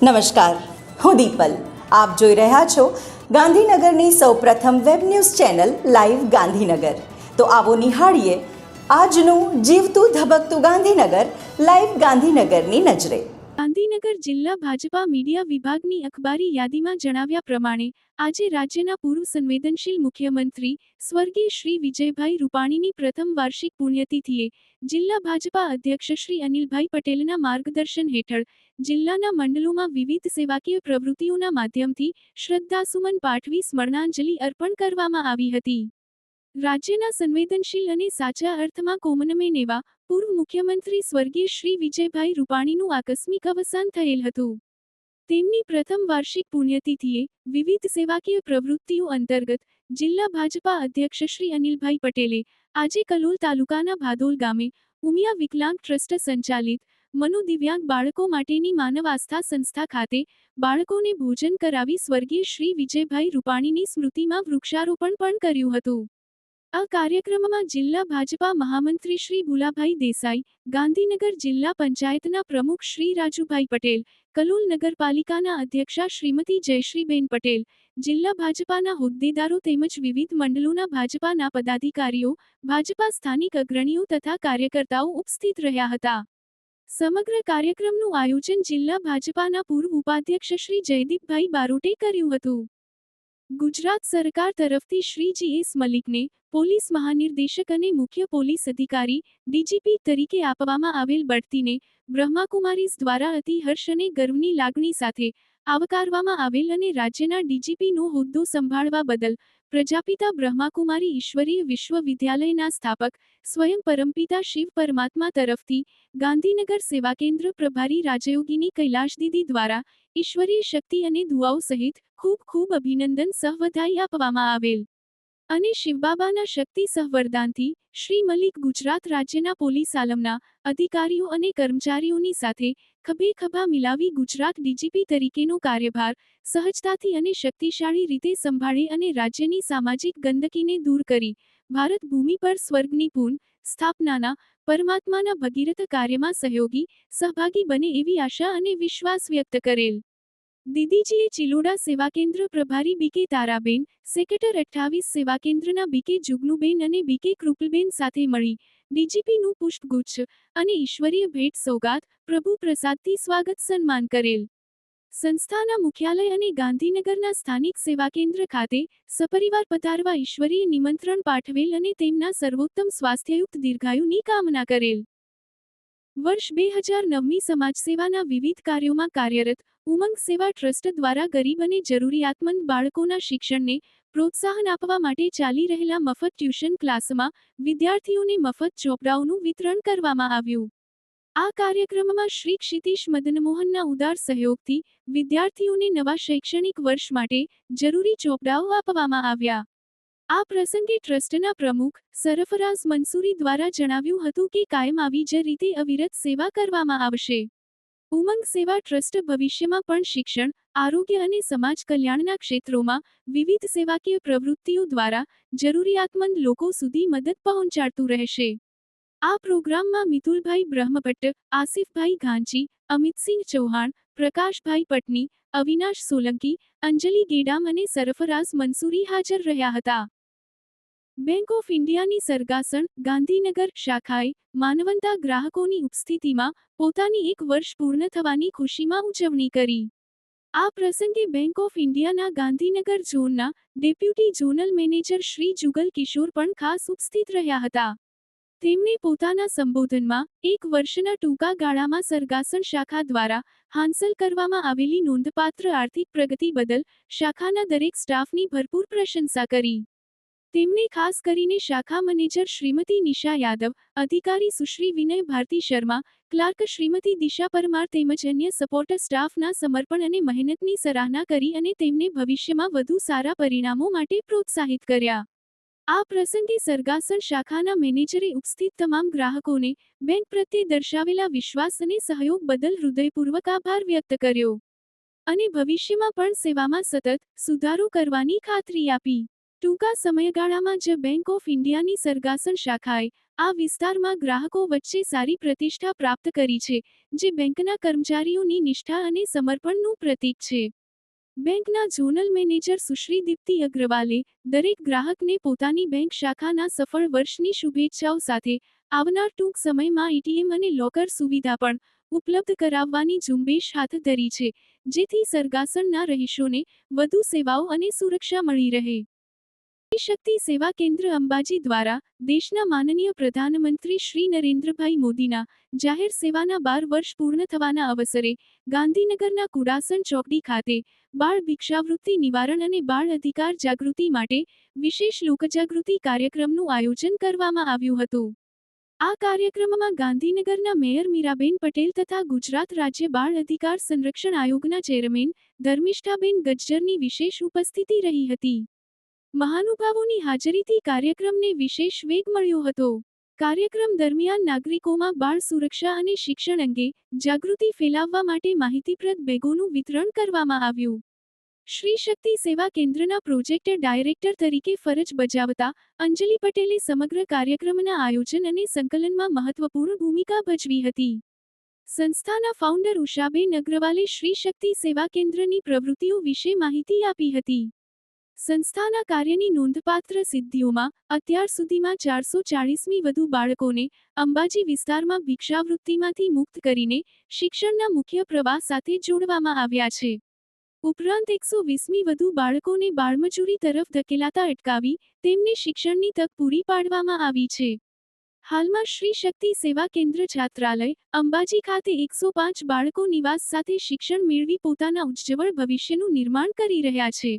નમસ્કાર, હું દીપલ. આપ જોઈ રહ્યા છો ગાંધીનગરની સૌપ્રથમ web news channel live Gandhinagar. તો આવો નિહાળીએ આજનું જીવતું ધબકતું ગાંધીનગર લાઈવ ગાંધીનગરની નજરે. ગાંધીનગર જિલ્લા ભાજપા મીડિયા વિભાગની અખબારી યાદીમાં જણાવ્યા પ્રમાણે આજે રાજ્યના પૂર્વ સંવેદનશીલ મુખ્યમંત્રી સ્વર્ગીય શ્રી વિજયભાઈ રૂપાણીની પ્રથમ વાર્ષિક પુણ્યતિથિએ જિલ્લા ભાજપા અધ્યક્ષ શ્રી અનિલભાઈ પટેલના માર્ગદર્શન હેઠળ જિલ્લાના મંડળોમાં વિવિધ સેવાકીય પ્રવૃત્તિઓના માધ્યમથી શ્રદ્ધાસુમન પાઠવી સ્મરણાંજલિ અર્પણ કરવામાં આવી હતી. રાજ્યના સંવેદનશીલ અને સાચા અર્થમાં કોમનમેન એવા પૂર્વ મુખ્યમંત્રી સ્વર્ગીય શ્રી વિજયભાઈ રૂપાણીનું આકસ્મિક અવસાન થયેલ હતું. તેમની પ્રથમ વાર્ષિક પુણ્યતિથિએ વિવિધ સેવાકીય પ્રવૃત્તિઓ અંતર્ગત જિલ્લા ભાજપા અધ્યક્ષ શ્રી અનિલભાઈ પટેલે આજે કલોલ તાલુકાના ભાદોલ ગામે ઉમિયા વિકલાંગ ટ્રસ્ટ સંચાલિત મનોદિવ્યાંગ બાળકો માટેની માનવ આસ્થા સંસ્થા ખાતે બાળકોને ભોજન કરાવી સ્વર્ગીય શ્રી વિજયભાઈ રૂપાણીની સ્મૃતિમાં વૃક્ષારોપણ પણ કર્યું હતું. આ કાર્યક્રમમાં જિલ્લા ભાજપા મહામંત્રી શ્રી ભુલાભાઈ દેસાઈ, ગાંધીનગર જિલ્લા પંચાયતના પ્રમુખ શ્રી રાજુભાઈ પટેલ, કલોલ નગરપાલિકાના અધ્યક્ષા શ્રીમતી જયશ્રીબેન પટેલ, જિલ્લા ભાજપાના હોદ્દેદારો તેમજ વિવિધ મંડળોના ભાજપાના પદાધિકારીઓ, ભાજપા સ્થાનિક અગ્રણીઓ તથા કાર્યકર્તાઓ ઉપસ્થિત રહ્યા હતા. સમગ્ર કાર્યક્રમનું આયોજન જિલ્લા ભાજપાના પૂર્વ ઉપાધ્યક્ષ શ્રી જયદીપભાઈ બારોટે કર્યું હતું. ગુજરાત સરકાર તરફથી શ્રી જી.એસ. મલિકને પોલીસ મહાનિર્દેશક અને મુખ્ય પોલીસ અધિકારી ડીજીપી તરીકે આપવામાં આવેલ બઢતીને બ્રહ્માકુમારીઝ દ્વારા અતિ હર્ષ અને ગર્વની લાગણી સાથે આવકારવામાં આવેલ અને રાજ્યના ડીજીપીનો હોદ્દો સંભાળવા બદલ પ્રજાપિતા બ્રહ્માકુમારી ઈશ્વરીય વિશ્વવિદ્યાલયના સ્થાપક સ્વયં પરમપિતા શિવ પરમાત્મા તરફથી ગાંધીનગર સેવા કેન્દ્ર પ્રભારી રાજયોગીની કૈલાશદીદી દ્વારા ઈશ્વરીય શક્તિ અને દુઆઓ સહિત ખૂબ ખૂબ અભિનંદન સહવધાઈ આપવામાં આવેલ અને શિવબાબાના શક્તિ સહવરદાનથી શ્રી મલિક ગુજરાત રાજ્યના પોલીસ આલમના અધિકારીઓ અને કર્મચારીઓની સાથે ખભે ખભા મિલાવી ગુજરાત ડીજીપી તરીકેનો કાર્યભાર સહજતાથી અને શક્તિશાળી રીતે સંભાળે અને રાજ્યની સામાજિક ગંદકીને દૂર કરી ભારત ભૂમિ પર સ્વર્ગની પૂર્ણ સ્થાપનાના પરમાત્માના ભગીરથ કાર્યમાં સહયોગી સહભાગી બને એવી આશા અને વિશ્વાસ વ્યક્ત કરેલ. દીદીજીએ ચિલોડા સેવા કેન્દ્ર પ્રભારી બીકે તારાબેન, સેક્રેટર 28 સેવા કેન્દ્રના બીકે જુગનુબેન અને બીકે કૃપલબેન સાથે મળી ડીજીપીનું પુષ્પગુચ્છ અને ઈશ્વરીય ભેટ સોગાત પ્રભુ પ્રસાદથી સ્વાગત સન્માન કરેલ. સંસ્થાના મુખ્યાલય અને ગાંધીનગરના સ્થાનિક સેવા કેન્દ્ર ખાતે સપરિવાર પધારવા ઈશ્વરીય નિમંત્રણ પાઠવેલ અને તેમના સર્વોત્તમ સ્વાસ્થ્યયુક્ત દીર્ઘાયુની કામના કરેલ. વર્ષ 2009ની સમાજસેવાના વિવિધ કાર્યોમાં કાર્યરત ઉમંગ સેવા ટ્રસ્ટ દ્વારા ગરીબ અને જરૂરિયાતમંદ બાળકોના શિક્ષણને પ્રોત્સાહન આપવા માટે ચાલી રહેલા મફત ટ્યુશન ક્લાસમાં વિદ્યાર્થીઓને મફત ચોપડાઓનું વિતરણ કરવામાં આવ્યું. આ કાર્યક્રમમાં શ્રી ક્ષિતિશ મદનમોહનના ઉદાર સહયોગથી વિદ્યાર્થીઓને નવા શૈક્ષણિક વર્ષ માટે જરૂરી ચોપડાઓ આપવામાં આવ્યા. આ પ્રસંગે ટ્રસ્ટના પ્રમુખ સરફરાઝ મંસૂરી દ્વારા જણાવ્યું હતું કે કાયમ આવી જ રીતે અવિરત સેવા કરવામાં આવશે. ઉમંગ સેવા ટ્રસ્ટ ભવિષ્યમાં પણ શિક્ષણ, આરોગ્ય અને સમાજ કલ્યાણના ક્ષેત્રોમાં વિવિધ સેવાકીય પ્રવૃત્તિઓ દ્વારા જરૂરિયાતમંદ લોકો સુધી મદદ પહોંચાડતું રહેશે. આ પ્રોગ્રામમાં મિતુલભાઈ બ્રહ્મભટ્ટ, આસિફભાઈ ઘાંચી, અમિતસિંહ ચૌહાણ, પ્રકાશભાઈ પટની, અવિનાશ સોલંકી, અંજલિ ગેડામ અને સરફરાઝ મંસૂરી હાજર રહ્યા હતા. બેંક ઓફ ઇન્ડિયાની સરગાસણ ગાંધીનગર શાખાએ માનવંતા ગ્રાહકોની ઉપસ્થિતિમાં પોતાની 1 વર્ષ પૂર્ણ થવાની ખુશીમાં ઉજવણી કરી. આ પ્રસંગે બેંક ઓફ ઇન્ડિયાના ગાંધીનગર ઝોનના deputy zonal manager Shri Jugal Kishor પણ ખાસ ઉપસ્થિત રહ્યા હતા. તેમણે પોતાના સંબોધનમાં 1 વર્ષના ટૂંકા ગાળામાં સરગાસણ શાખા દ્વારા હાંસલ કરવામાં આવેલી નોંધપાત્ર આર્થિક પ્રગતિ બદલ શાખાના દરેક સ્ટાફની ભરપૂર પ્રશંસા કરી. તેમણે ખાસ કરીને શાખા મેનેજર શ્રીમતી નિશા યાદવ, અધિકારી સુશ્રી વિનય ભારતી શર્મા, ક્લાર્ક શ્રીમતી દિશા પરમાર તેમજ અન્ય સપોર્ટ સ્ટાફના સમર્પણ અને મહેનતની સરાહના કરી અને તેમને ભવિષ્યમાં વધુ સારા પરિણામો માટે પ્રોત્સાહિત કર્યા. આ પ્રસંગે સરગાસણ શાખાના મેનેજરે ઉપસ્થિત તમામ ગ્રાહકોને બેંક પ્રત્યે દર્શાવેલા વિશ્વાસ અને સહયોગ બદલ હૃદયપૂર્વક આભાર વ્યક્ત કર્યો અને ભવિષ્યમાં પણ સેવામાં સતત સુધારો કરવાની ખાતરી આપી. ટૂંકા સમયગાળામાં જ બેંક ઓફ ઇન્ડિયાની સરગાસણ શાખાએ આ વિસ્તારમાં ગ્રાહકો વચ્ચે સારી પ્રતિષ્ઠા પ્રાપ્ત કરી છે, જે બેંકના કર્મચારીઓની નિષ્ઠા અને સમર્પણનું પ્રતીક છે. બેંકના ઝોનલ મેનેજર સુશ્રી દીપ્તિ અગ્રવાલે દરેક ગ્રાહકને પોતાની બેંક શાખાના સફળ વર્ષની શુભેચ્છાઓ સાથે આવનાર ટૂંક સમયમાં એટીએમ અને લોકર સુવિધા પણ ઉપલબ્ધ કરાવવાની ઝુંબેશ હાથ ધરી છે, જેથી સરગાસણના રહીશોને વધુ સેવાઓ અને સુરક્ષા મળી રહે. સ્ત્રી શક્તિ સેવા કેન્દ્ર અંબાજી દ્વારા દેશના માનનીય પ્રધાનમંત્રી શ્રી નરેન્દ્રભાઈ મોદીના જાહેર સેવાના 12 વર્ષ પૂર્ણ થવાના અવસરે ગાંધીનગરના કુડાસણ ચોકડી ખાતે બાળ ભિક્ષાવૃત્તિ નિવારણ અને બાળ અધિકાર જાગૃતિ માટે વિશેષ લોકજાગૃતિ કાર્યક્રમનું આયોજન કરવામાં આવ્યું હતું. આ કાર્યક્રમમાં ગાંધીનગરના મેયર મીરાબેન પટેલ તથા ગુજરાત રાજ્ય બાળ અધિકાર સંરક્ષણ આયોગના ચેરમેન ધર્મિષ્ઠાબેન ગજ્જરની વિશેષ ઉપસ્થિતિ રહી હતી. મહાનુભાવોની હાજરીથી કાર્યક્રમને વિશેષ વેગ મળ્યો હતો. કાર્યક્રમ દરમિયાન નાગરિકોમાં બાળ સુરક્ષા અને શિક્ષણ અંગે જાગૃતિ ફેલાવવા માટે માહિતીપ્રદ બેગોનું વિતરણ કરવામાં આવ્યું. શ્રી શક્તિ સેવા કેન્દ્રના પ્રોજેક્ટ ડાયરેક્ટર તરીકે ફરજ બજાવતા અંજલિ પટેલે સમગ્ર કાર્યક્રમના આયોજન અને સંકલનમાં મહત્વપૂર્ણ ભૂમિકા ભજવી હતી. સંસ્થાના ફાઉન્ડર ઉષાબેન અગ્રવાલે શ્રી શક્તિ સેવા કેન્દ્રની પ્રવૃત્તિઓ વિશે માહિતી આપી હતી. સંસ્થાના કાર્યની નોંધપાત્ર સિદ્ધિઓમાં અત્યાર સુધીમાં 440મી વધુ બાળકોને અંબાજી વિસ્તારમાં ભિક્ષાવૃત્તિમાંથી મુક્ત કરીને શિક્ષણના મુખ્ય પ્રવાહ સાથે જોડવામાં આવ્યા છે. ઉપરાંત 120મી વધુ બાળકોને બાળમજૂરી તરફ ધકેલાતા અટકાવી તેમને શિક્ષણની તક પૂરી પાડવામાં આવી છે. હાલમાં શ્રી શક્તિ સેવા કેન્દ્ર છાત્રાલય અંબાજી ખાતે 105 બાળકો નિવાસ સાથે શિક્ષણ મેળવી પોતાના ઉજ્જવળ ભવિષ્યનું નિર્માણ કરી રહ્યા છે.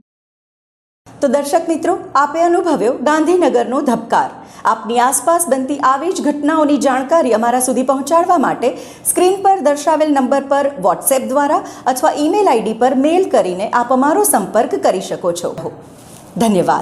તો દર્શક મિત્રો, આપે અનુભવ્યો ગાંધીનગરનો ધબકાર. આપની આસપાસ બનતી આવી જ ઘટનાઓની જાણકારી અમારા સુધી પહોંચાડવા માટે સ્ક્રીન પર દર્શાવેલ નંબર પર વોટ્સએપ દ્વારા અથવા ઈમેલ આઈડી પર મેલ કરીને આપ અમારો સંપર્ક કરી શકો છો. ધન્યવાદ.